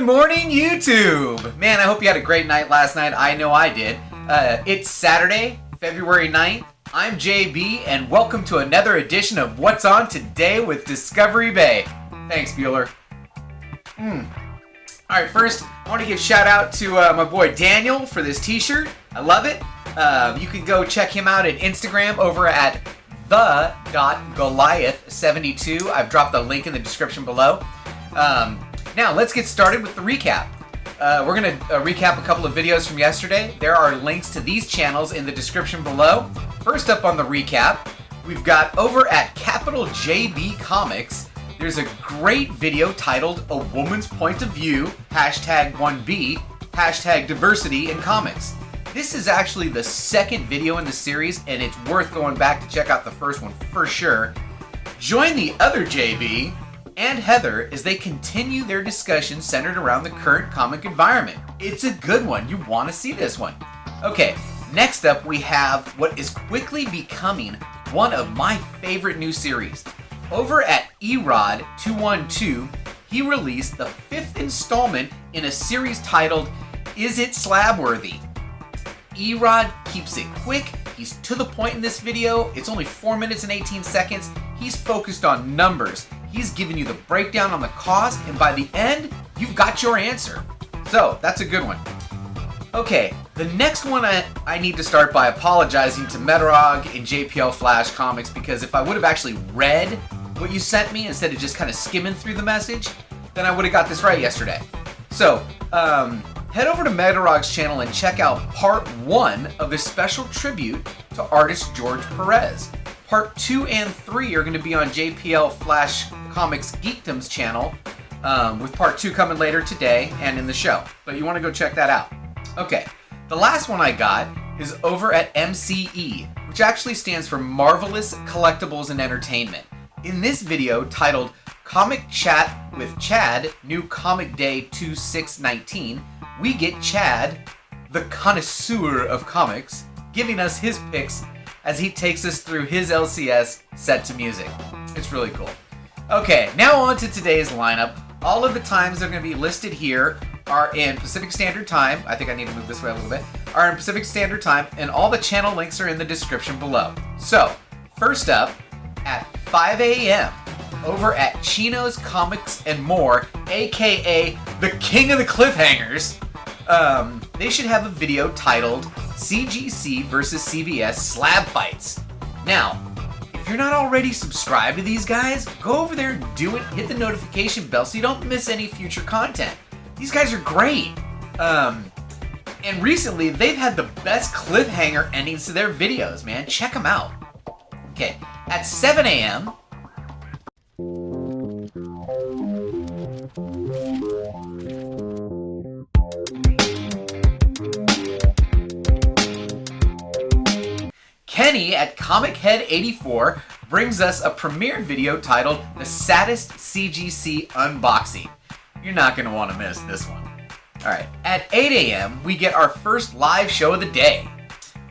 morning, YouTube! Man, I hope you had a great night last night. I know I did. It's Saturday, February 9th. I'm JB, and welcome to another edition of What's On Today with Discovery Bay. Thanks, Bueller. Alright, first, I want to give a shout out to my boy Daniel for this t-shirt. I love it. You can go check him out at Instagram over at the.goliath72. I've dropped the link in the description below. Now, let's get started with the recap. We're going to recap a couple of videos from yesterday. There are links to these channels in the description below. First up on the recap, we've got over at Capital JB Comics, there's a great video titled A Woman's Point of View, #1B, #diversity in comics. This is actually the second video in the series, and it's worth going back to check out the first one for sure. Join the other JB and Heather as they continue their discussion centered around the current comic environment. It's a good one. You want to see this one. Okay, next up we have what is quickly becoming one of my favorite new series. Over at Erod212, he released the 5th installment in a series titled Is It Slab Worthy? Erod keeps it quick. He's to the point in this video. It's only 4 minutes and 18 seconds. He's focused on numbers. He's giving you the breakdown on the cost, and by the end, you've got your answer. So, that's a good one. Okay, the next one I need to start by apologizing to Metarog and JPL Flash Comics, because if I would have actually read what you sent me instead of just kind of skimming through the message, then I would have got this right yesterday. So, head over to Metarog's channel and check out part 1 of the special tribute to artist George Perez. Part 2 and 3 are going to be on JPL Flash Comics Geekdom's channel, with part 2 coming later today and in the show. But you want to go check that out. Okay, the last one I got is over at MCE, which actually stands for Marvelous Collectibles and Entertainment. In this video titled Comic Chat with Chad, New Comic Day 2619, we get Chad, the connoisseur of comics, giving us his picks as he takes us through his LCS set to music. It's really cool. Okay, now on to today's lineup. All of the times they're going to be listed here are in Pacific Standard Time. I think I need to move this way a little bit. Are in Pacific Standard Time, and all the channel links are in the description below. So, first up, at 5 a.m., over at Chino's Comics and More, aka the King of the Cliffhangers, they should have a video titled CGC versus CBCS Slab Fights. Now, if you're not already subscribed to these guys, go over there and do it. Hit the notification bell so you don't miss any future content. These guys are great. And recently, they've had the best cliffhanger endings to their videos, man. Check them out. Okay, at 7 a.m., Kenny at ComicHead 84 brings us a premiere video titled The Saddest CGC Unboxing. You're not going to want to miss this one. Alright, at 8 a.m. we get our first live show of the day.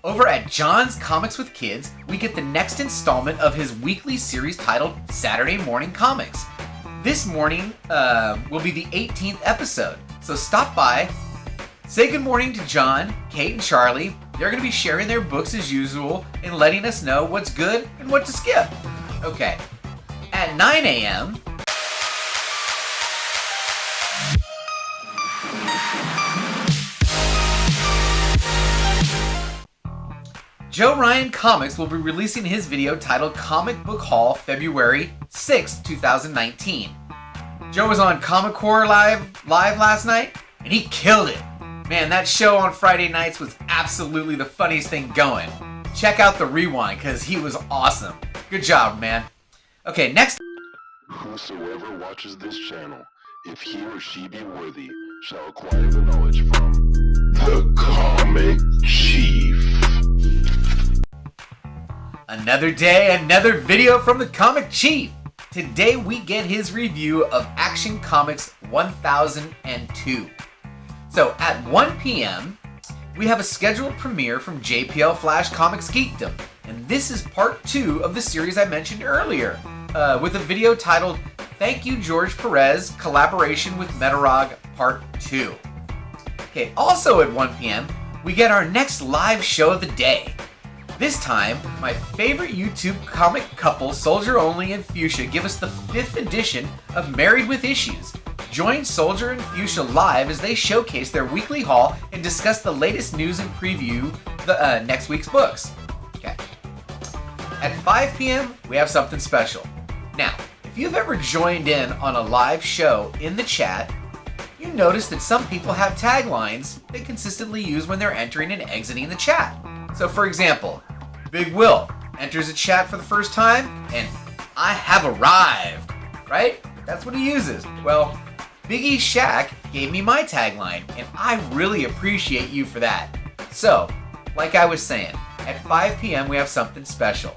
Over at John's Comics with Kids, we get the next installment of his weekly series titled Saturday Morning Comics. This morning will be the 18th episode, so stop by, say good morning to John, Kate, and Charlie. They're going to be sharing their books as usual and letting us know what's good and what to skip. Okay. At 9 a.m., Joe Ryan Comics will be releasing his video titled Comic Book Haul February 6, 2019. Joe was on Comic Core live last night, and he killed it. Man, that show on Friday nights was absolutely the funniest thing going. Check out the rewind, because he was awesome. Good job, man. Okay, next. Whosoever watches this channel, if he or she be worthy, shall acquire the knowledge from the Comic Chief. Another day, another video from the Comic Chief. Today we get his review of Action Comics 1002. So at 1 p.m., we have a scheduled premiere from JPL Flash Comics Geekdom, and this is part 2 of the series I mentioned earlier, with a video titled Thank You George Perez collaboration with Metarog Part 2. Okay, also at 1 p.m., we get our next live show of the day. This time, my favorite YouTube comic couple, Soldier Only and Fuchsia, give us the 5th edition of Married with Issues. Join Soldier and Fuchsia live as they showcase their weekly haul and discuss the latest news and preview the next week's books. Okay. At 5 p.m., we have something special. Now, if you've ever joined in on a live show in the chat, you notice that some people have taglines they consistently use when they're entering and exiting the chat. So for example, Big Will enters a chat for the first time and I have arrived, right? That's what he uses. Well, biggieshaq gave me my tagline and I really appreciate you for that. So, like I was saying, at 5 p.m. we have something special.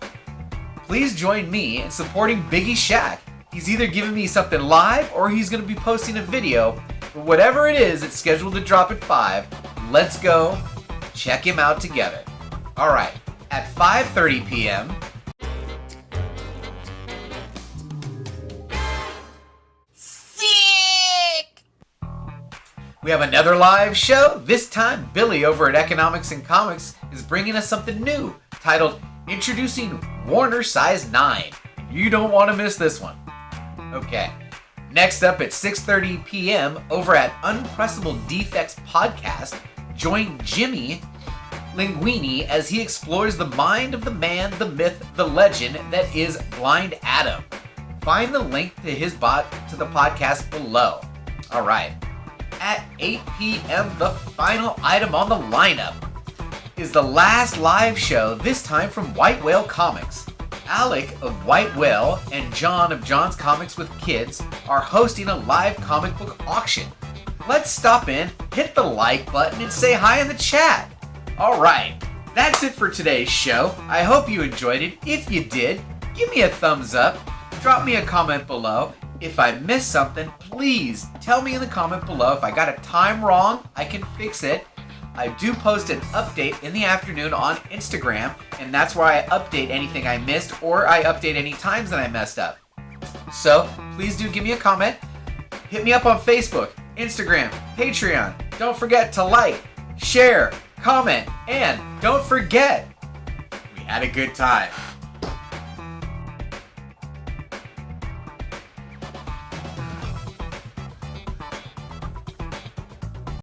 Please join me in supporting biggieshaq. He's either giving me something live or he's going to be posting a video. But whatever it is, it's scheduled to drop at 5. Let's go check him out together. All right, at 5:30 p.m. Sick! We have another live show. This time, Billy over at Economics and Comics is bringing us something new titled Introducing Warner Size 9. You don't want to miss this one. Okay. Next up at 6:30 p.m. over at Unpressable Defects podcast, join Jimmy Linguini as he explores the mind of the man, the myth, the legend that is Blind Adam. Find the link to his to the podcast below. All right. At 8 p.m., the final item on the lineup is the last live show, this time from White Whale Comics. Alec of White Whale and John of John's Comics with Kids are hosting a live comic book auction. Let's stop in, hit the like button, and say hi in the chat. Alright, that's it for today's show. I hope you enjoyed it. If you did, give me a thumbs up, drop me a comment below. If I missed something, please tell me in the comment below. If I got a time wrong, I can fix it. I do post an update in the afternoon on Instagram, and that's where I update anything I missed or I update any times that I messed up. So please do give me a comment. Hit me up on Facebook, Instagram, Patreon. Don't forget to like, share, comment, and don't forget, we had a good time.